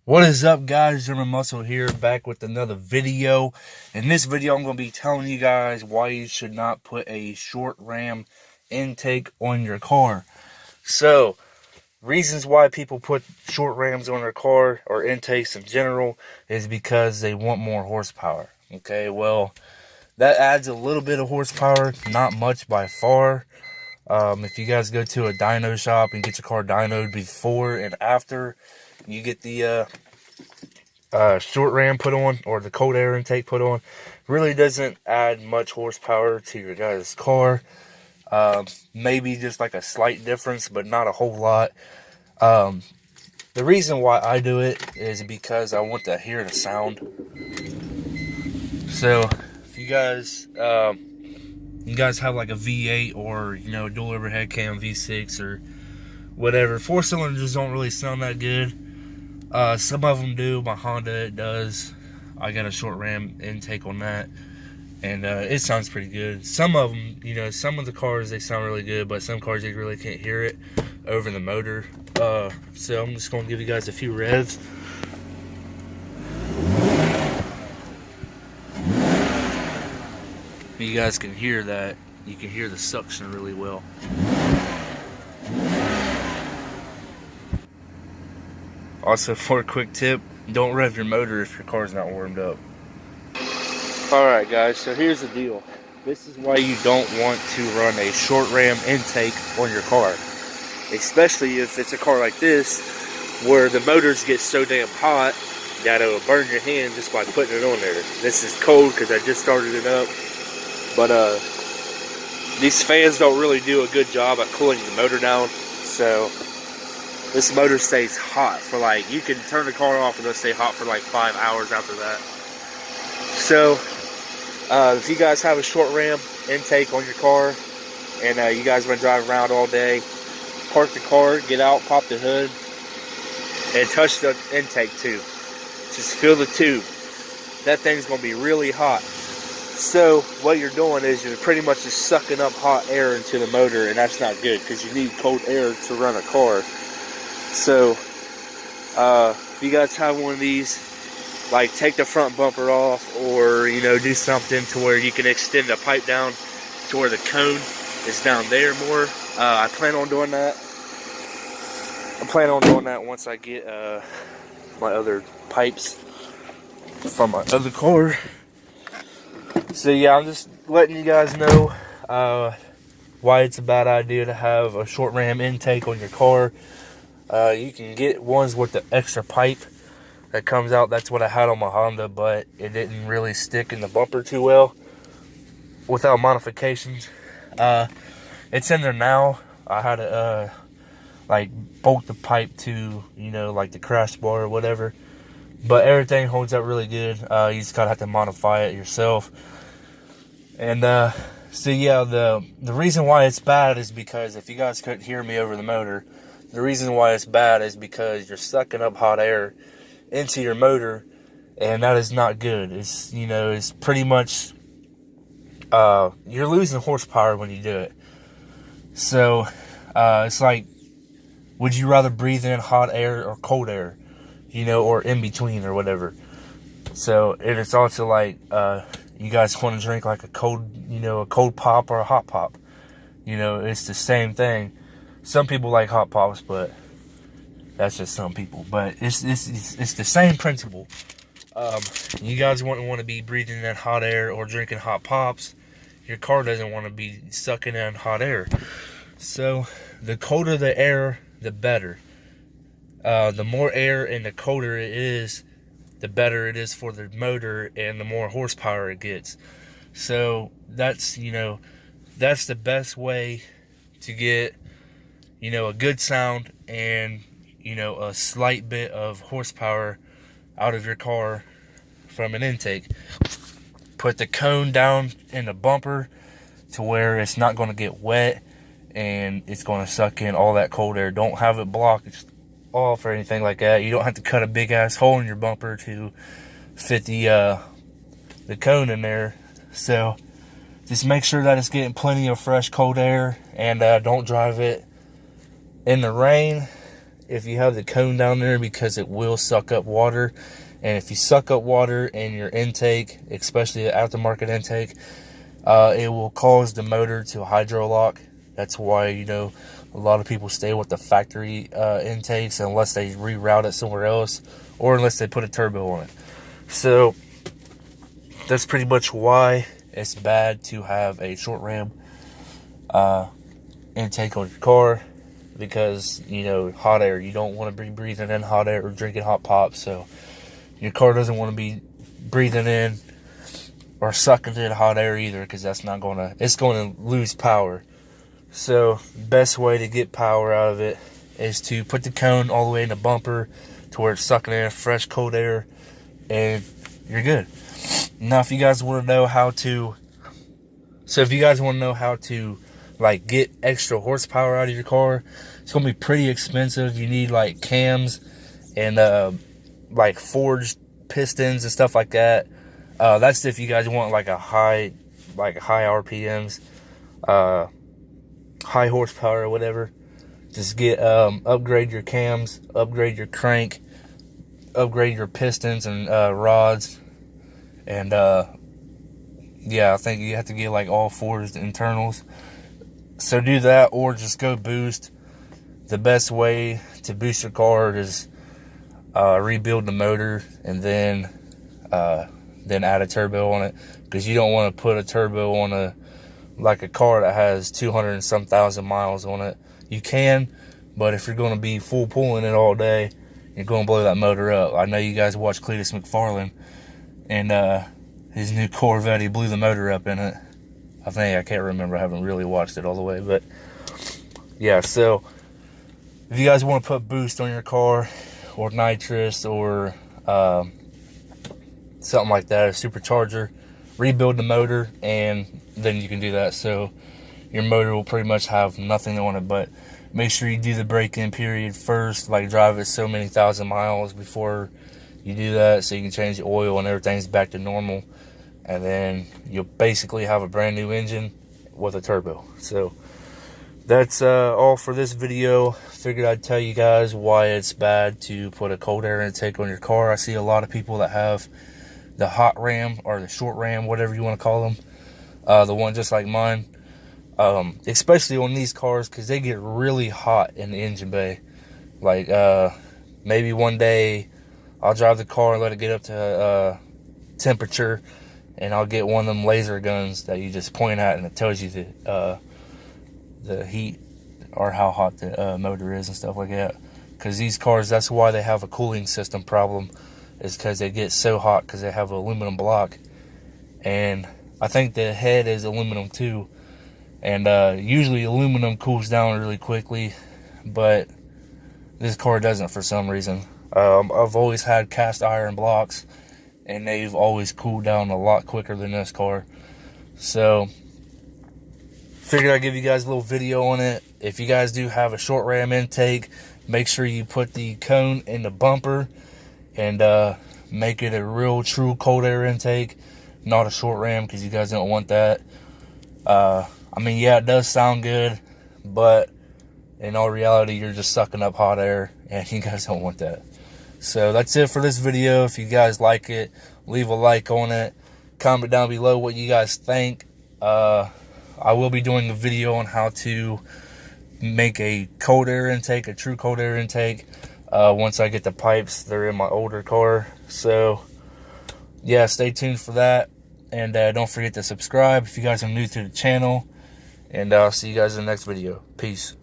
What is up, guys? German Muscle here, back with another video. In this video, I'm going to be telling you guys why you should not put a short ram intake on your car. So, reasons why people put short rams on their car, or intakes in general, is because they want more horsepower. Okay, well, that adds a little bit of horsepower, not much by far. If you guys go to a dyno shop and get your car dynoed before and after you get the short ram put on, or the cold air intake put on, really doesn't add much horsepower to your guys' car. Maybe just like a slight difference, but not a whole lot. The reason why I do it is because I want to hear the sound. So if you guys have like a V8 or dual overhead cam V6 or whatever, 4-cylinders don't really sound that good. Some of them do. My Honda, it does. I got a short ram intake on that, and it sounds pretty good. Some of them, some of the cars, they sound really good, but some cars you really can't hear it over the motor. So I'm just going to give you guys a few revs. You guys can hear that. You can hear the suction really well. Also, for a quick tip, don't rev your motor if your car's not warmed up. Alright guys, so here's the deal. This is why you don't want to run a short ram intake on your car. Especially if it's a car like this, where the motors get so damn hot that it'll burn your hand just by putting it on there. This is cold because I just started it up. But these fans don't really do a good job at cooling the motor down. So this motor stays hot for you can turn the car off and it'll stay hot for 5 hours after that. So, if you guys have a short ram intake on your car and you guys want to drive around all day, park the car, get out, pop the hood, and touch the intake tube. Just fill the tube. That thing's going to be really hot. So, what you're doing is you're pretty much just sucking up hot air into the motor, and that's not good because you need cold air to run a car. So, if you guys have one of these, take the front bumper off, or do something to where you can extend the pipe down to where the cone is down there more. I plan on doing that. Once I get my other pipes from my other car. So yeah, I'm just letting you guys know why it's a bad idea to have a short ram intake on your car. You can get ones with the extra pipe that comes out. That's what I had on my Honda, but it didn't really stick in the bumper too well without modifications. It's in there now. I had to bolt the pipe to the crash bar or whatever, but everything holds up really good. You just gotta have to modify it yourself. And so yeah, the reason why it's bad is because, if you guys couldn't hear me over the motor, the reason why it's bad is because you're sucking up hot air into your motor, and that is not good. It's it's pretty much you're losing horsepower when you do it. So it's would you rather breathe in hot air or cold air, or in between or whatever? So, and it's also you guys want to drink a cold pop or a hot pop. It's the same thing. Some people like hot pops, but that's just some people. But it's the same principle. You guys wouldn't want to be breathing in hot air or drinking hot pops. Your car doesn't want to be sucking in hot air. So the colder the air, the better. The more air and the colder it is, the better it is for the motor and the more horsepower it gets. So that's that's the best way to get a good sound and a slight bit of horsepower out of your car from an intake. Put the cone down in the bumper to where it's not going to get wet and it's going to suck in all that cold air. Don't have it blocked off or anything like that. You don't have to cut a big ass hole in your bumper to fit the cone in there. So just make sure that it's getting plenty of fresh cold air, and don't drive it in the rain if you have the cone down there, because it will suck up water. And if you suck up water in your intake, especially the aftermarket intake, it will cause the motor to hydro lock. That's why, you know, a lot of people stay with the factory intakes unless they reroute it somewhere else, or unless they put a turbo on it. So that's pretty much why it's bad to have a short ram intake on your car, because, you know, hot air, you don't want to be breathing in hot air or drinking hot pop. So your car doesn't want to be breathing in or sucking in hot air either, because that's not going to, it's going to lose power. So best way to get power out of it is to put the cone all the way in the bumper to where it's sucking in fresh cold air, and you're good. Now if you guys want to know how to, like, get extra horsepower out of your car, it's going to be pretty expensive. You need like cams and like forged pistons and stuff like that. That's if you guys want like high RPMs, high horsepower or whatever. Just get upgrade your cams, upgrade your crank, upgrade your pistons and rods, and yeah, I think you have to get like all forged internals. So do that, or just go boost. The best way to boost your car is rebuild the motor and then add a turbo on it, because you don't want to put a turbo on a car that has 200 and some thousand miles on it. You can, but if you're going to be full pulling it all day, you're going to blow that motor up. I know you guys watch Cletus McFarland, and his new Corvette, he blew the motor up in it. I can't remember. I haven't really watched it all the way, but yeah. So if you guys want to put boost on your car, or nitrous, or something like that, a supercharger, rebuild the motor, and then you can do that. So your motor will pretty much have nothing on it, but make sure you do the break-in period first, like drive it so many thousand miles before you do that, so you can change the oil and everything's back to normal, and then you'll basically have a brand new engine with a turbo. So that's all for this video. Figured I'd tell you guys why it's bad to put a cold air intake on your car. I see a lot of people that have the hot ram or the short ram, whatever you want to call them, the one just like mine, especially on these cars, because they get really hot in the engine bay. Like maybe one day I'll drive the car and let it get up to temperature, and I'll get one of them laser guns that you just point at and it tells you the heat or how hot the motor is and stuff like that. Because these cars, that's why they have a cooling system problem, is because they get so hot because they have an aluminum block, and I think the head is aluminum too, and usually aluminum cools down really quickly, but this car doesn't for some reason. I've always had cast iron blocks, and they've always cooled down a lot quicker than this car. So figured I'd give you guys a little video on it. If you guys do have a short ram intake, make sure you put the cone in the bumper and make it a real true cold air intake, not a short ram, because you guys don't want that. I mean, yeah, it does sound good, but in all reality, you're just sucking up hot air, and you guys don't want that. So that's it for this video. If you guys like it, leave a like on it. Comment down below what you guys think. I will be doing a video on how to make a cold air intake, a true cold air intake, once I get the pipes. They're in my older car. So yeah, stay tuned for that, and don't forget to subscribe if you guys are new to the channel, and I'll see you guys in the next video. Peace.